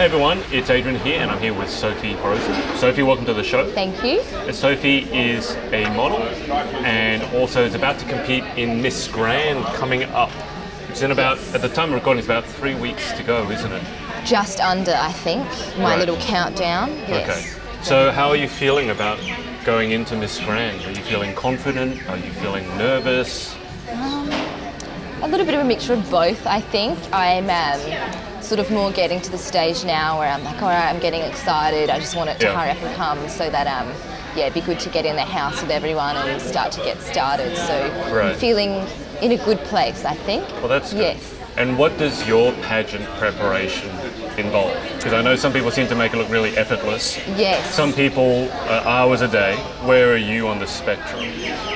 Hey everyone, it's Adrian here and I'm here with Sophie Grosser. Sophie, welcome to the show. Thank you. Sophie is a model and also is about to compete in Miss Grand coming up. It's in about, at the time of recording, it's about 3 weeks to go, isn't it? Just under, I think, my little countdown. Yes. Okay. So how are you feeling about going into Miss Grand? Are you feeling confident? Are you feeling nervous? A little bit of a mixture of both, I think. I'm sort of more getting to the stage now where I'm like, all right, I'm getting excited. I just want it to hurry up and come so that, it'd be good to get in the house with everyone and start to get started. So I'm feeling in a good place, I think. Well, that's good. Yes. And what does your pageant preparation involve? Because I know some people seem to make it look really effortless. Yes. Some people, hours a day. Where are you on the spectrum?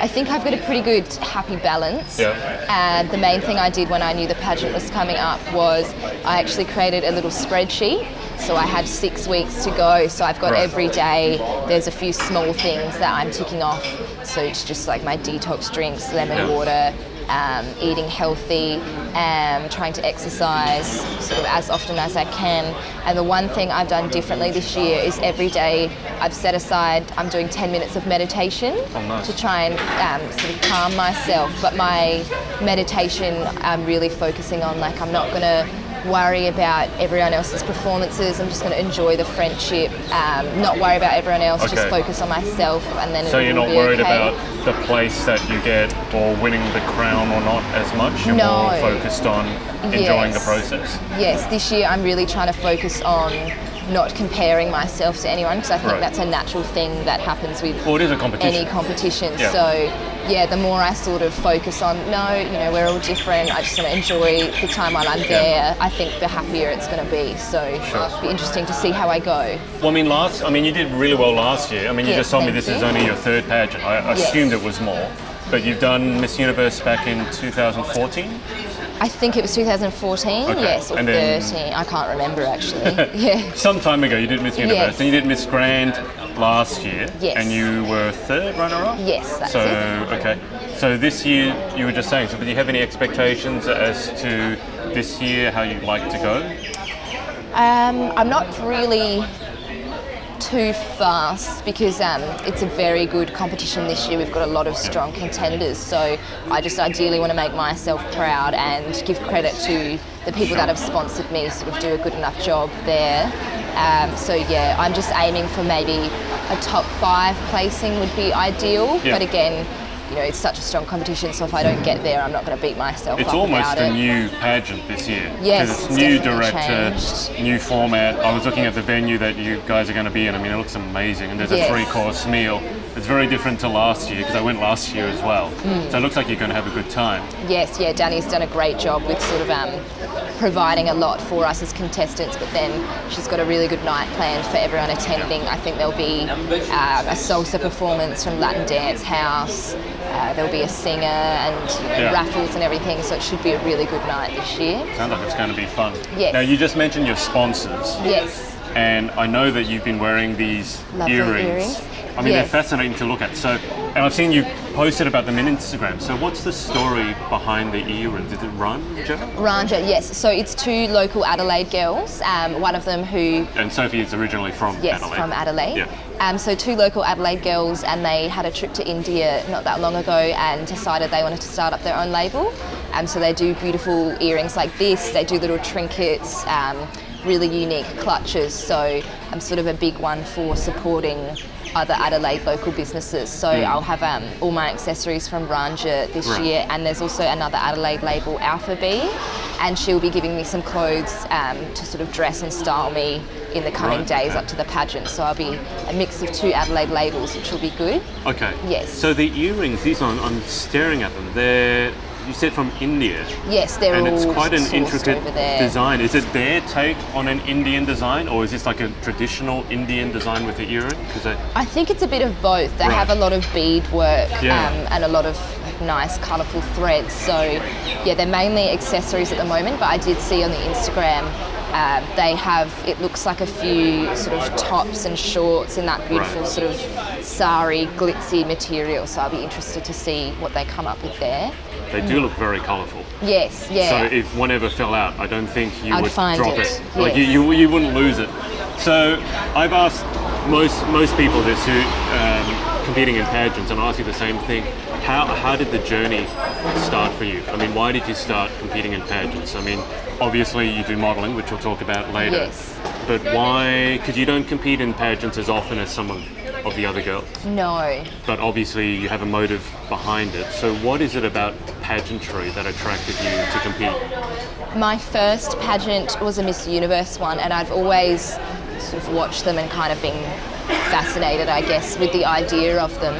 I think I've got a pretty good happy balance. Yeah. The main thing I did when I knew the pageant was coming up was I actually created a little spreadsheet. So I had 6 weeks to go. So I've got every day, there's a few small things that I'm ticking off. So it's just like my detox drinks, lemon water, eating healthy, trying to exercise sort of as often as I can. And the one thing I've done differently this year is every day I've set aside, I'm doing 10 minutes of meditation to try and sort of calm myself. But my meditation, I'm really focusing on, like, I'm not going to worry about everyone else's performances. I'm just going to enjoy the friendship, not worry about everyone else, just focus on myself, and then so you're not worried about the place that you get or winning the crown or not as much? You're more focused on enjoying the process? Yes, this year I'm really trying to focus on not comparing myself to anyone, because I think that's a natural thing that happens with it is a competition. Any competition. So the more I sort of focus on, we're all different, I just want to enjoy the time while I'm there, I think the happier it's going to be. So it'll be interesting to see how I go. Well, you did really well last year. You just told me this is only your third pageant. I assumed it was more. But you've done Miss Universe back in 2014? I think it was 2014, yes, or 13. I can't remember actually. Some time ago you did Miss Universe, and you did Miss Grand last year, and you were third runner-up? Yes, that's it. Okay. So this year, you were just saying, so do you have any expectations as to this year, how you'd like to go? I'm not really too fast because it's a very good competition this year. We've got a lot of strong contenders, so I just ideally want to make myself proud and give credit to the people that have sponsored me to sort of do a good enough job there. I'm just aiming for maybe a top 5 placing would be ideal, but again, it's such a strong competition, so if I don't get there, I'm not going to beat myself up. It's almost a new pageant this year. Yes, because it's new director, changed. New format. I was looking at the venue that you guys are going to be in. It looks amazing, and there's a 3-course meal. It's very different to last year, because I went last year as well. So it looks like you're going to have a good time. Yes, Danny's done a great job with sort of providing a lot for us as contestants, but then she's got a really good night planned for everyone attending. I think there'll be a salsa performance from Latin Dance House. There'll be a singer and raffles and everything, so it should be a really good night this year. Sounds like it's going to be fun. Yes. Now, you just mentioned your sponsors. Yes. And I know that you've been wearing these earrings. They're fascinating to look at. And I've seen you posted about them in Instagram. So what's the story behind the earrings? Is it Ranja? Ranja, yes. So it's 2 local Adelaide girls. One of them who... And Sophie is originally from Adelaide. Yes, from Adelaide. Yeah. So 2 local Adelaide girls, and they had a trip to India not that long ago and decided they wanted to start up their own label. So they do beautiful earrings like this. They do little trinkets, really unique clutches. So I'm sort of a big one for supporting other Adelaide local businesses. So I'll have all my accessories from Ranja this year, and there's also another Adelaide label, Alpha B, and she'll be giving me some clothes to sort of dress and style me in the coming days up to the pageant. So I'll be a mix of 2 Adelaide labels, which will be good. Okay. Yes. So the earrings, these I'm staring at them. They're, you said, from India. Yes, they're all and it's quite an intricate over there. design. Is it their take on an Indian design, or is this like a traditional Indian design with the earring? I think it's a bit of both. They have a lot of bead work and a lot of nice colourful threads. So they're mainly accessories at the moment, but I did see on the Instagram They have, it looks like a few sort of tops and shorts in that beautiful sort of sari, glitzy material. So I'll be interested to see what they come up with there. They do look very colourful. Yes, yeah. So if one ever fell out, I don't think you would find drop it. Yes. Like you wouldn't lose it. So I've asked most people this who competing in pageants, and I ask you the same thing. How did the journey start for you? I mean, why did you start competing in pageants? I mean, obviously you do modelling, which we'll talk about later. Yes. But why? Because you don't compete in pageants as often as some of the other girls. No. But obviously you have a motive behind it. So what is it about pageantry that attracted you to compete? My first pageant was a Miss Universe one, and I've always sort of watched them and kind of been fascinated, I guess, with the idea of them.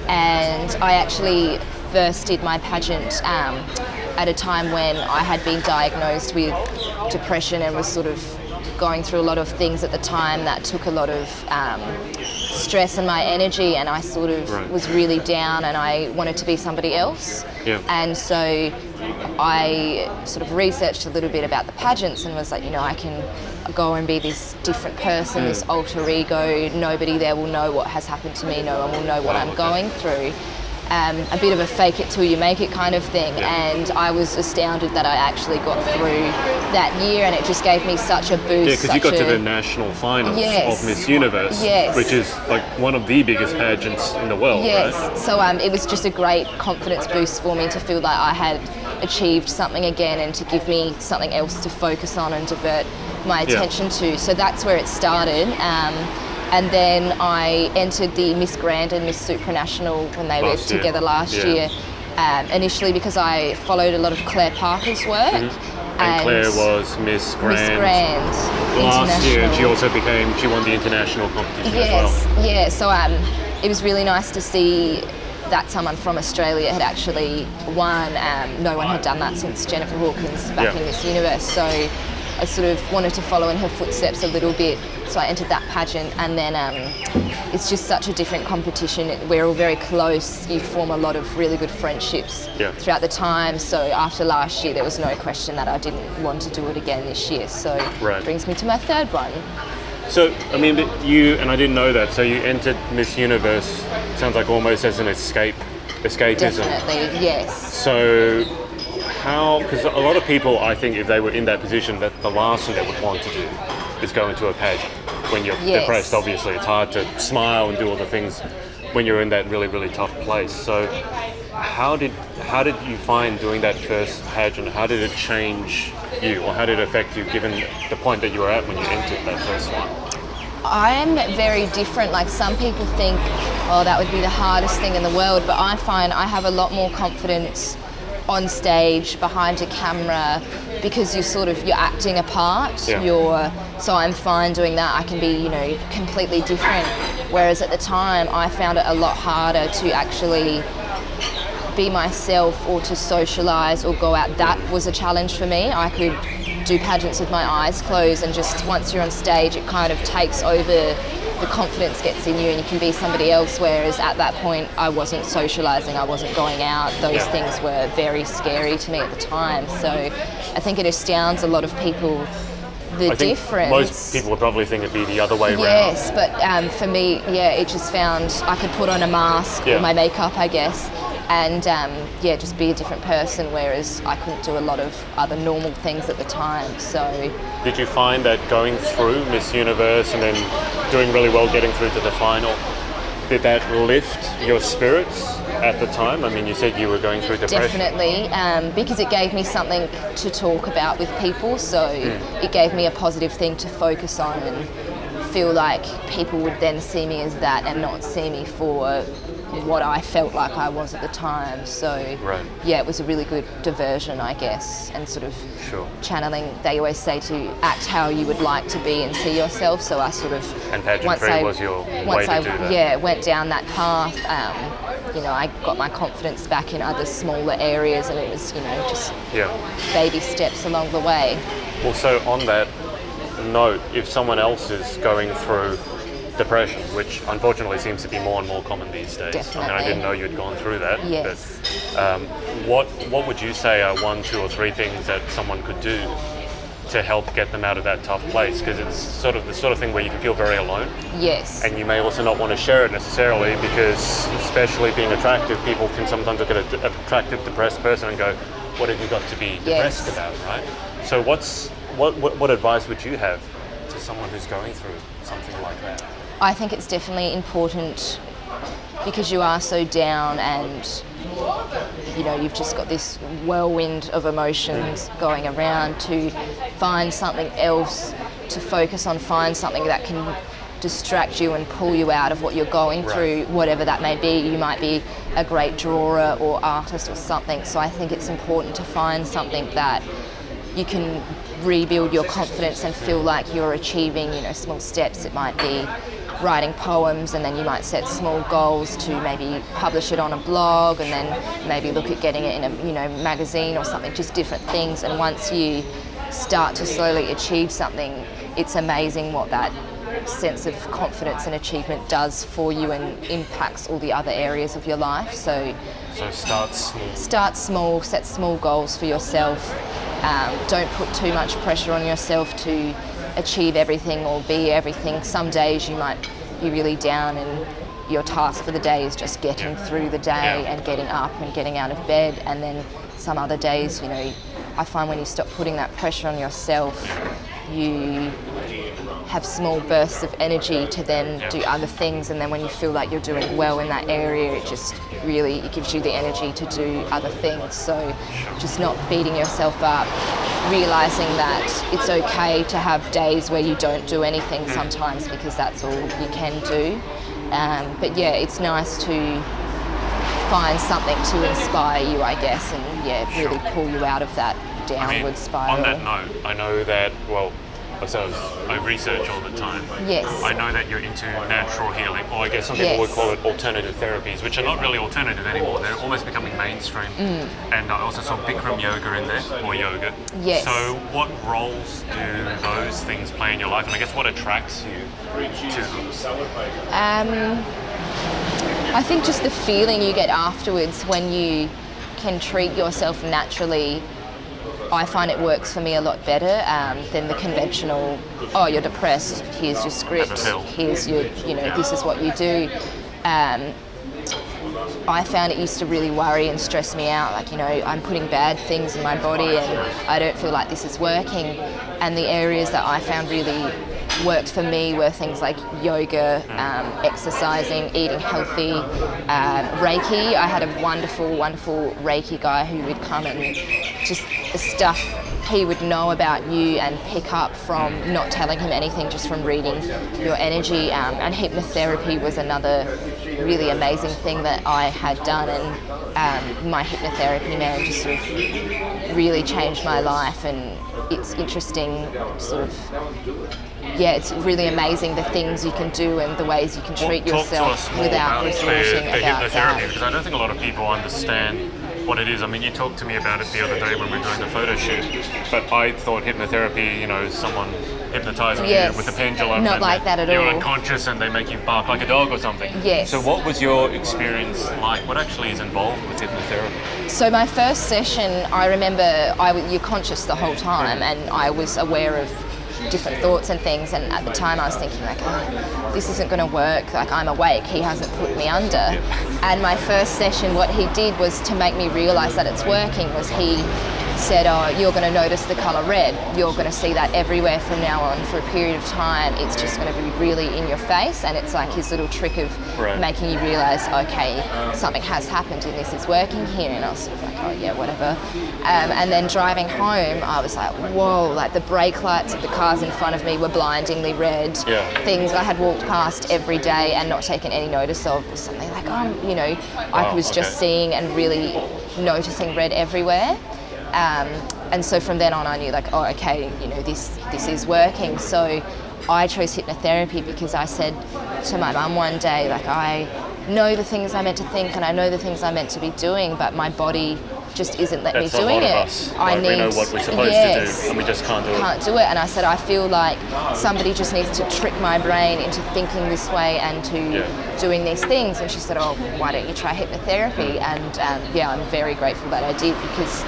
And I actually first did my pageant at a time when I had been diagnosed with depression and was sort of going through a lot of things at the time that took a lot of stress and my energy, and I sort of was really down and I wanted to be somebody else. Yeah. And so I sort of researched a little bit about the pageants and was like, you know, I can go and be this different person, this alter ego. Nobody there will know what has happened to me. No one will know what I'm going through. A bit of a fake it till you make it kind of thing. And I was astounded that I actually got through that year, and it just gave me such a boost. Yeah, because you got to the national finals of Miss Universe, which is like one of the biggest pageants in the world, right? So it was just a great confidence boost for me to feel like I had achieved something again and to give me something else to focus on and divert my attention to. So that's where it started. And then I entered the Miss Grand and Miss Supranational when they were together last year. Initially because I followed a lot of Claire Parker's work. And Claire was Miss Grand last year, and she won the international competition as well. Yeah, so it was really nice to see that someone from Australia had actually won. No one had done that since Jennifer Hawkins back in Miss Universe. So I sort of wanted to follow in her footsteps a little bit, so I entered that pageant, and then it's just such a different competition. We're all very close. You form a lot of really good friendships throughout the time. So after last year, there was no question that I didn't want to do it again this year. So it brings me to my third one. So, I mean, and I didn't know that, so you entered Miss Universe, sounds like almost as an escapism. Definitely, yes. So, because a lot of people, I think, if they were in that position, that the last thing they would want to do is go into a pageant. When you're depressed, obviously, it's hard to smile and do all the things when you're in that really, really tough place. So how did you find doing that first pageant? How did it change you, or how did it affect you given the point that you were at when you entered that first one? I'm very different. Like, some people think, oh, that would be the hardest thing in the world, but I find I have a lot more confidence on stage, behind a camera, because you're acting a part. So I'm fine doing that. I can be, you know, completely different. Whereas at the time, I found it a lot harder to actually be myself or to socialise or go out. That was a challenge for me. I could do pageants with my eyes closed, and just once you're on stage, it kind of takes over. The confidence gets in you and you can be somebody else, whereas at that point I wasn't socialising, I wasn't going out. Those things were very scary to me at the time. So I think it astounds a lot of people, the difference. Most people would probably think it'd be the other way around. Yes, but for me, it just found I could put on a mask or my makeup, I guess, and just be a different person, whereas I couldn't do a lot of other normal things at the time. So did you find that going through Miss Universe and then doing really well, getting through to the final, did that lift your spirits at the time? I mean, you said you were going through depression. Definitely, because it gave me something to talk about with people, so it gave me a positive thing to focus on and feel like people would then see me as that and not see me for what I felt like I was at the time. So it was a really good diversion, I guess, and sort of channeling. They always say to act how you would like to be and see yourself. So I sort of, and pageantry was your way to do that. Went down that path. I got my confidence back in other smaller areas, and it was, just baby steps along the way. Well, so on that note, if someone else is going through depression, which unfortunately seems to be more and more common these days. Definitely. I mean, I didn't know you'd gone through that. Yes. But what would you say are 1, 2, or 3 things that someone could do to help get them out of that tough place, because it's sort of the sort of thing where you can feel very alone. Yes. And you may also not want to share it necessarily, because especially being attractive, people can sometimes look at an attractive, depressed person and go, what have you got to be depressed about, right? So what advice would you have to someone who's going through something like that? I think it's definitely important, because you are so down and you've just got this whirlwind of emotions going around, to find something else to focus on, find something that can distract you and pull you out of what you're going through, whatever that may be. You might be a great drawer or artist or something, so I think it's important to find something that you can rebuild your confidence and feel like you're achieving, small steps. It might be writing poems, and then you might set small goals to maybe publish it on a blog, and then maybe look at getting it in a magazine or something, just different things. And once you start to slowly achieve something, it's amazing what that sense of confidence and achievement does for you and impacts all the other areas of your life. So start small. Start small, set small goals for yourself. Don't put too much pressure on yourself to achieve everything or be everything. Some days you might be really down and your task for the day is just getting through the day and getting up and getting out of bed, and then some other days, I find when you stop putting that pressure on yourself, you have small bursts of energy to then do other things, and then when you feel like you're doing well in that area, it gives you the energy to do other things. So just not beating yourself up, realising that it's okay to have days where you don't do anything sometimes, because that's all you can do. But it's nice to find something to inspire you, I guess, and really pull you out of that downward spiral. On that note, I know that, I research all the time. Yes. I know that you're into natural healing, or I guess some people would call it alternative therapies, which are not really alternative anymore. They're almost becoming mainstream. And I also saw Bikram yoga in there, or yoga. Yes. So what roles do those things play in your life, and I guess what attracts you to them? I think just the feeling you get afterwards when you can treat yourself naturally. I find it works for me a lot better than the conventional, you're depressed, here's your script, here's your, this is what you do. I found it used to really worry and stress me out, I'm putting bad things in my body and I don't feel like this is working. And the areas that I found really worked for me were things like yoga, exercising, eating healthy, Reiki. I had a wonderful, wonderful Reiki guy who would come and just the stuff he would know about you and pick up from not telling him anything, just from reading your energy. And hypnotherapy was another really amazing thing that I had done, and my hypnotherapy man just sort of really changed my life. And it's interesting, it's really amazing the things you can do and the ways you can treat yourself without resorting about that. Because I don't think a lot of people understand what it is. I mean, you talked to me about it the other day when we were doing the photo shoot, but I thought hypnotherapy, someone hypnotizing you with a pendulum. Not like that at all. You're unconscious and they make you bark like a dog or something. Yes. So what was your experience like? What actually is involved with hypnotherapy? So my first session, I remember you're conscious the whole time, and I was aware of different thoughts and things, and at the time I was thinking this isn't going to work, I'm awake, he hasn't put me under. And my first session, what he did was to make me realise that it's working, was he said, you're going to notice the colour red, you're going to see that everywhere from now on for a period of time, it's just going to be really in your face. And it's like his little trick of making you realise, okay, something has happened and this is working here. And I was sort of whatever. And then driving home, I was like, whoa, the brake lights of the cars in front of me were blindingly red. Things I had walked past every day and not taken any notice of was something I was just seeing and really noticing red everywhere. And so from then on I knew this is working. So I chose hypnotherapy because I said to my mum one day, I know the things I'm meant to think and I know the things I'm meant to be doing, but my body just isn't letting me doing it. We know what we're supposed to do and we just can't do it. And I said, I feel like somebody just needs to trick my brain into thinking this way and to doing these things. And she said, why don't you try hypnotherapy? And I'm very grateful that I did, because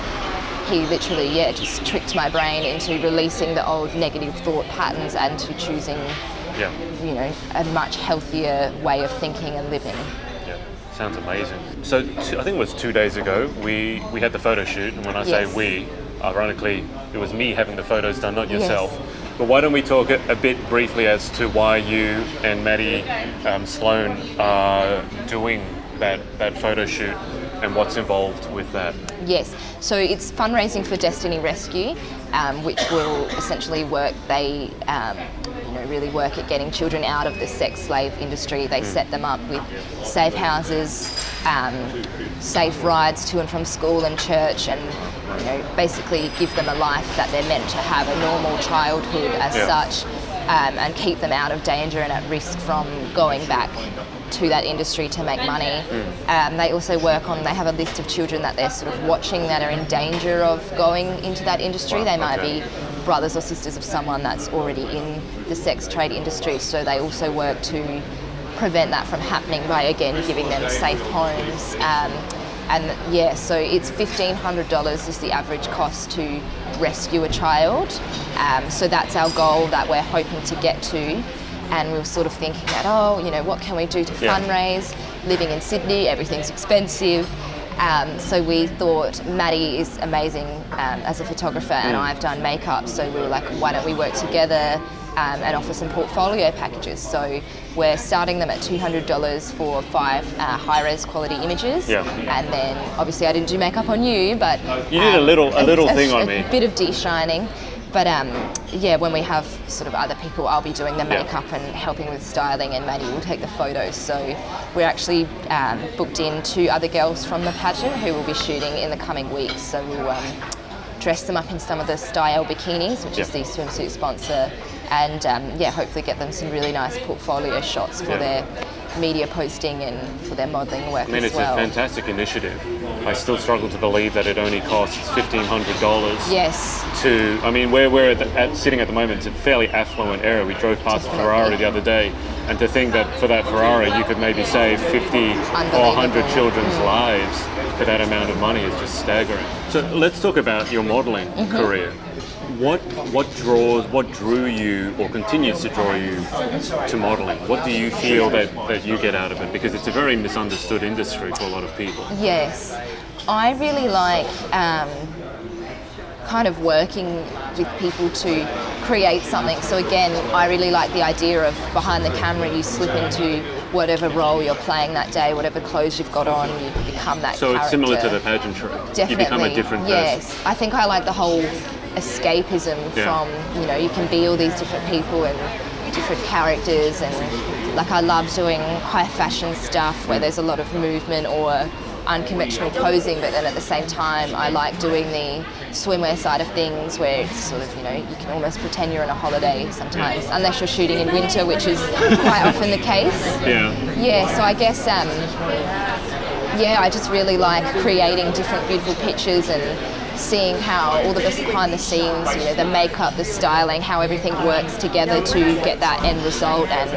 he literally, just tricked my brain into releasing the old negative thought patterns and to choosing, a much healthier way of thinking and living. Yeah, sounds amazing. So I think it was 2 days ago, we had the photo shoot, and when I say we, ironically, it was me having the photos done, not yourself. Yes. But why don't we talk a bit briefly as to why you and Maddie Sloan are doing that photo shoot and what's involved with that? Yes, so it's fundraising for Destiny Rescue, which will essentially work. They really work at getting children out of the sex slave industry. They set them up with safe houses, safe rides to and from school and church, and basically give them a life that they're meant to have, a normal childhood as such, and keep them out of danger and at risk from going back to that industry to make money. They also they have a list of children that they're sort of watching that are in danger of going into that industry. They might be brothers or sisters of someone that's already in the sex trade industry, so they also work to prevent that from happening by, again, giving them safe homes. So it's $1,500 is the average cost to rescue a child. So that's our goal that we're hoping to get to. And we were sort of thinking that, what can we do to fundraise? Living in Sydney, everything's expensive. So we thought Maddie is amazing as a photographer, and I've done makeup. So we were like, why don't we work together and offer some portfolio packages? So we're starting them at $200 for 5 high-res quality images. And then obviously I didn't do makeup on you, but you did a little thing on me. A bit of de-shining. But when we have sort of other people, I'll be doing the makeup and helping with styling, and Maddie will take the photos. So we're actually booked in 2 other girls from the pageant who will be shooting in the coming weeks. So we'll dress them up in some of the style bikinis, which is the swimsuit sponsor, and hopefully get them some really nice portfolio shots for their media posting and for their modelling work as well. I mean, it's a fantastic initiative. I still struggle to believe that it only costs $1,500. Yes. Where we're sitting at the moment, it's a fairly affluent area. We drove past a Ferrari the other day, and to think that for that Ferrari you could maybe save 50 or 100 children's lives for that amount of money is just staggering. So let's talk about your modelling career. What drew you or continues to draw you to modelling? What do you feel that you get out of it? Because it's a very misunderstood industry for a lot of people. Yes, I really like kind of working with people to create something. So again, I really like the idea of behind the camera, you slip into whatever role you're playing that day, whatever clothes you've got on, you become that character. So it's similar to the pageantry. Definitely. You become a different person. Yes, I think I like the whole escapism from, you can be all these different people and different characters, and like I love doing high fashion stuff where there's a lot of movement or unconventional posing, but then at the same time I like doing the swimwear side of things where it's sort of, you can almost pretend you're on a holiday sometimes, unless you're shooting in winter, which is quite often the case. So I guess I just really like creating different beautiful pictures and seeing how all the behind the scenes, the makeup, the styling, how everything works together to get that end result and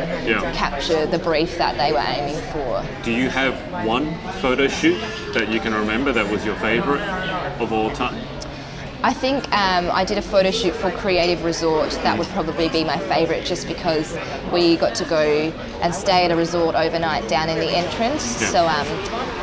capture the brief that they were aiming for. Do you have one photo shoot that you can remember that was your favorite of all time? I think I did a photo shoot for Creative Resort. That would probably be my favourite, just because we got to go and stay at a resort overnight down in the entrance. So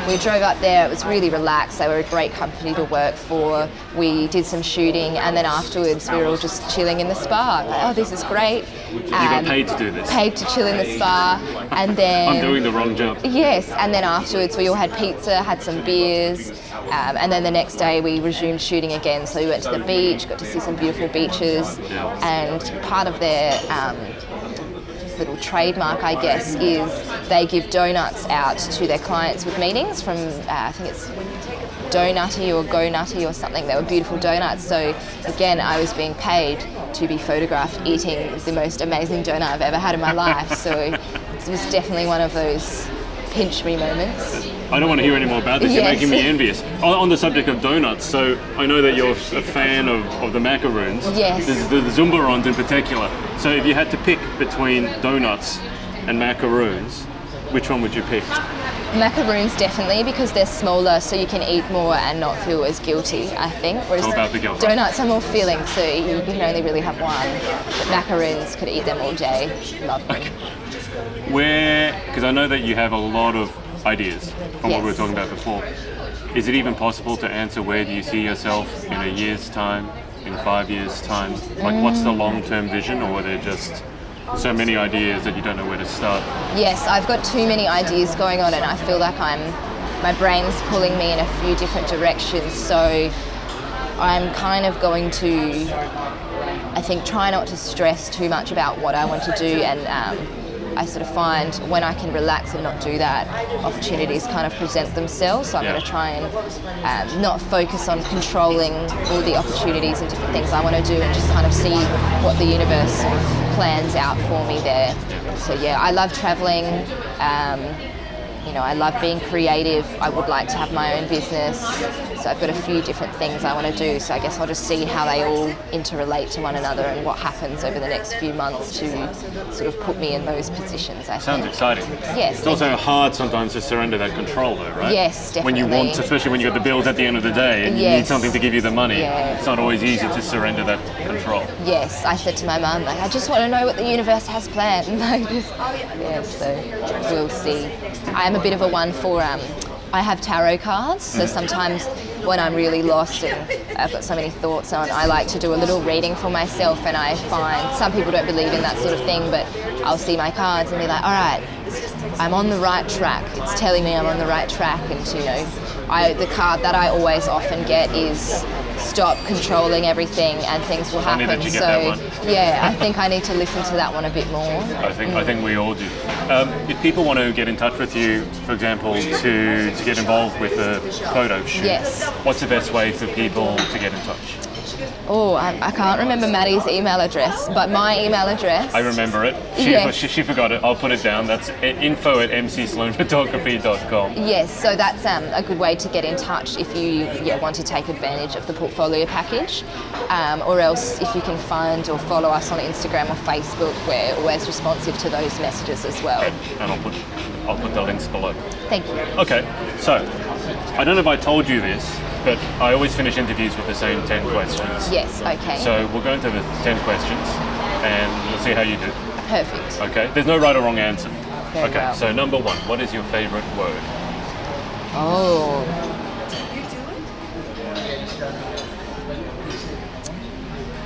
we drove up there. It was really relaxed. They were a great company to work for. We did some shooting, and then afterwards we were all just chilling in the spa. Like, this is great. You got paid to do this? Paid to chill in the spa, and then I'm doing the wrong job. Yes, and then afterwards we all had pizza, had some beers, and then the next day we resumed shooting again. So we went to the beach, got to see some beautiful beaches, and part of their little trademark, I guess, is they give donuts out to their clients with meetings from, I think it's Donutty or Go Nutty or something. They were beautiful donuts. So again, I was being paid to be photographed eating the most amazing donut I've ever had in my life. So it was definitely one of those pinch me moments. I don't want to hear any more about this. You're making me envious. On the subject of donuts, so I know that you're a fan of the macaroons. Yes. The Zumbarons in particular. So if you had to pick between donuts and macaroons, which one would you pick? Macaroons definitely, because they're smaller, so you can eat more and not feel as guilty, I think. Whereas All about the guilt. donuts are more filling, so you can only really have one. But macaroons, could eat them all day. Love them. Because I know that you have a lot of ideas from what we were talking about before. Is it even possible to answer where do you see yourself in a year's time, in 5 years' time? Like, what's the long-term vision, or are there just so many ideas that you don't know where to start? Yes, I've got too many ideas going on, and I feel like my brain's pulling me in a few different directions. So I'm kind of going to, I think, try not to stress too much about what I want to do, and I sort of find when I can relax and not do that, opportunities kind of present themselves. So I'm going to try and not focus on controlling all the opportunities and different things I want to do, and just kind of see what the universe sort of plans out for me there. So yeah, I love traveling. I love being creative. I would like to have my own business. So I've got a few different things I want to do. So I guess I'll just see how they all interrelate to one another and what happens over the next few months to sort of put me in those positions, I think. Sounds exciting. Yes. It's also hard sometimes to surrender that control though, right? Yes, definitely. When you want to, especially when you've got the bills at the end of the day and you need something to give you the money, it's not always easy to surrender that control. Yes, I said to my mum, I just want to know what the universe has planned. So we'll see. I am a bit of a one for, I have tarot cards, so sometimes when I'm really lost and I've got so many thoughts on, I like to do a little reading for myself, and I find some people don't believe in that sort of thing, but I'll see my cards and be like, all right, I'm on the right track. It's telling me I'm on the right track, and the card that I always often get is stop controlling everything and things will happen. Funny that you get that one. Yeah, I think I need to listen to that one a bit more. I think we all do. If people want to get in touch with you, for example, to get involved with a photo shoot, what's the best way for people to get in touch? Oh, I can't remember Maddie's email address, but my email address... I remember it. She forgot it. I'll put it down. That's info@mcsloanphotography.com. Yes, so that's a good way to get in touch if you want to take advantage of the portfolio package. Or else if you can find or follow us on Instagram or Facebook, we're always responsive to those messages as well. And I'll put the links below. Thank you. Okay, so I don't know if I told you this, but I always finish interviews with the same 10 questions. Yes, okay. So we'll go into the 10 questions and we'll see how you do. Perfect. Okay, there's no right or wrong answer. Very well. So number 1, what is your favorite word? Oh.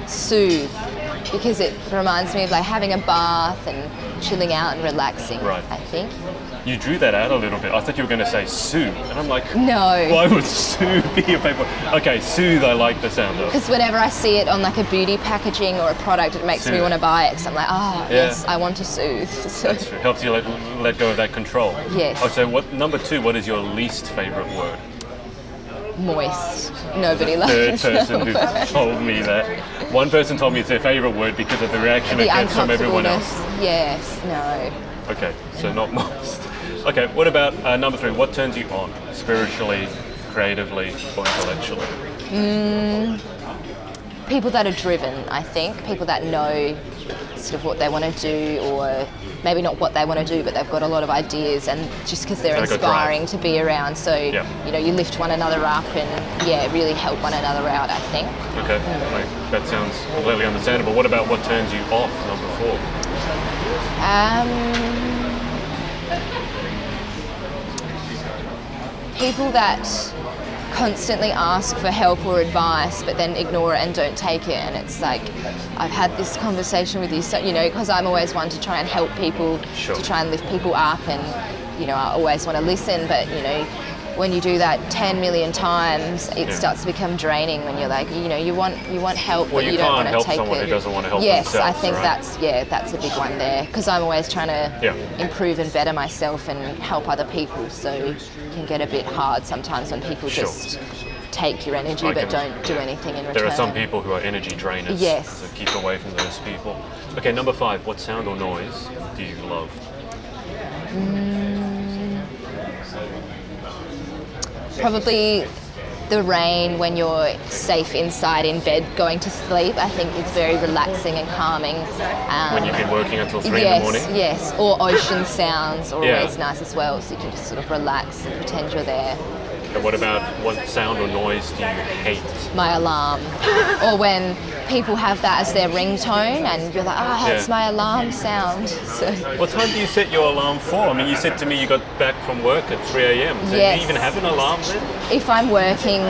Soothe, because it reminds me of like having a bath and chilling out and relaxing, I think. You drew that out a little bit. I thought you were going to say soothe, and I'm like, no. Why would soothe be your favorite? Okay, soothe I like the sound of. Because whenever I see it on like a beauty packaging or a product, it makes me want to buy it, because I'm like, yes, I want to soothe. So. That's true. Helps you let go of that control. Yes. Oh, so number 2, what is your least favorite word? Moist. Nobody likes it. Third person who told me that. One person told me it's their favorite word because of the reaction it gets from everyone else. Yes, no. Okay, so not moist. Okay, what about number 3? What turns you on spiritually, creatively, or intellectually? People that are driven, I think. People that know sort of what they want to do, or maybe not what they want to do, but they've got a lot of ideas, and just because they're inspiring to be around. So, you lift one another up and, really help one another out, I think. Okay, that sounds completely understandable. What about what turns you off, number 4? People that constantly ask for help or advice but then ignore it and don't take it, and it's like, I've had this conversation with you, so because I'm always one to try and help people, to try and lift people up, and I always want to listen, but when you do that 10 million times, it starts to become draining when you're like, you want help, but you don't want to take it. Well, you can't help someone who doesn't want to help themselves. Yes, I think that's a big one there, because I'm always trying to improve and better myself and help other people, so it can get a bit hard sometimes when people just take your energy but don't do anything in return. There are some people who are energy drainers, so keep away from those people. Okay, number 5, what sound or noise do you love? Probably the rain when you're safe inside in bed going to sleep. I think it's very relaxing and calming. When you've been working until 3 yes, in the morning? Yes, or ocean sounds are always nice as well, so you can just sort of relax and pretend you're there. And what sound or noise do you hate? My alarm. Or when people have that as their ringtone and you're like, it's my alarm sound. So. What time do you set your alarm for? I mean, you said to me you got back from work at 3 a.m. So yes. do you even have an alarm then? If I'm working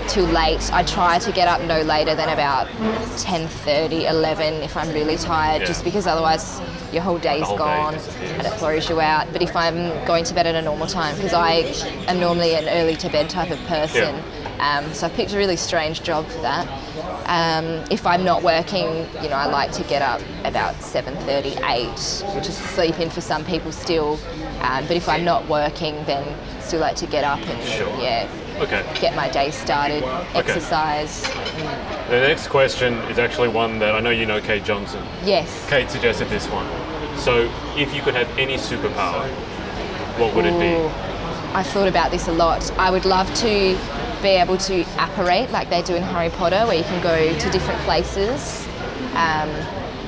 too late, I try to get up no later than about 10:30, 11 if I'm really tired, just because otherwise your whole day's gone and it throws you out. But if I'm going to bed at a normal time, because I am normally an early to bed type of person, so I've picked a really strange job for that. If I'm not working, I like to get up about 7:30, 8, which is sleep in for some people still. But if I'm not working, then still like to get up and get my day started, exercise. The next question is actually one that I know you know Kate Johnson. Yes. Kate suggested this one. So if you could have any superpower, what would it be? I've thought about this a lot. I would love to be able to apparate like they do in Harry Potter, where you can go to different places.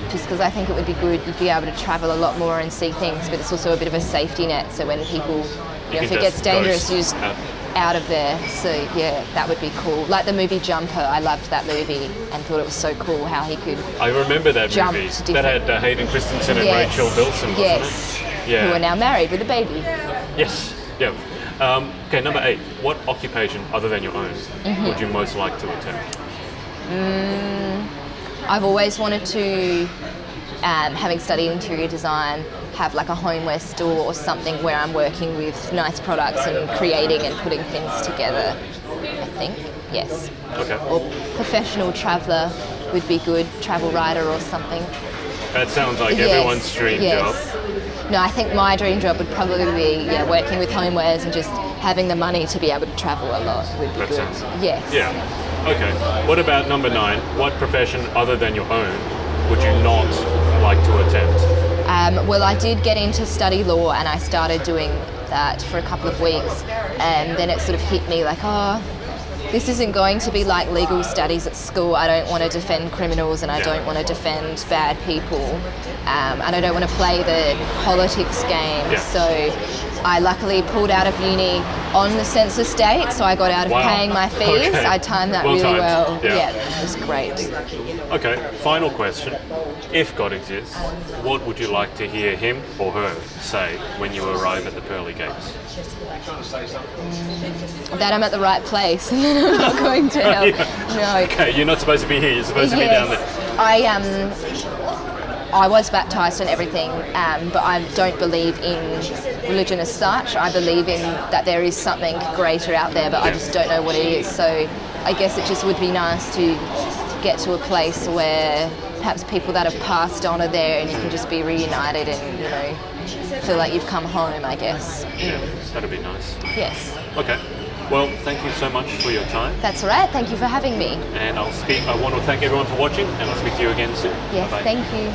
Just because I think it would be good, you'd be able to travel a lot more and see things, but it's also a bit of a safety net, so when people, if it gets dangerous, you're just out of there. So that would be cool. Like the movie Jumper, I loved that movie and thought it was so cool how he could I remember that jump movie. To that had Hayden Christensen and Rachel Bilson, wasn't it? Yeah. Who are now married with a baby. Yes, yeah. Okay, number 8. What occupation, other than your own, would you most like to attempt? I've always wanted to, having studied interior design, have like a homeware store or something where I'm working with nice products and creating and putting things together, I think, yes. Okay. Or professional traveller would be good, travel writer or something. That sounds like everyone's dream job. No, I think my dream job would probably be working with homewares and just having the money to be able to travel a lot would be good. Yes. Yeah. Okay. What about number 9? What profession other than your own would you not like to attempt? Well, I did get into study law and I started doing that for a couple of weeks, and then it sort of hit me like, this isn't going to be like legal studies at school. I don't want to defend criminals and I don't want to defend bad people, and I don't want to play the politics game. So I luckily pulled out of uni on the census date, so I got out of paying my fees. I timed that really well. Yeah, it was great. Okay, final question. If God exists, what would you like to hear him or her say when you arrive at the pearly gates? That I'm at the right place and that I'm not going to hell. No. Okay, you're not supposed to be here, you're supposed to be down there. I was baptised and everything, but I don't believe in religion as such. I believe in that there is something greater out there, but I just don't know what it is. So I guess it just would be nice to get to a place where perhaps people that have passed on are there and you can just be reunited and, feel like you've come home, I guess. Yeah, that'd be nice. Yes. Okay. Well, thank you so much for your time. That's all right. Thank you for having me. And I want to thank everyone for watching, and I'll speak to you again soon. Yes, Bye-bye. thank you.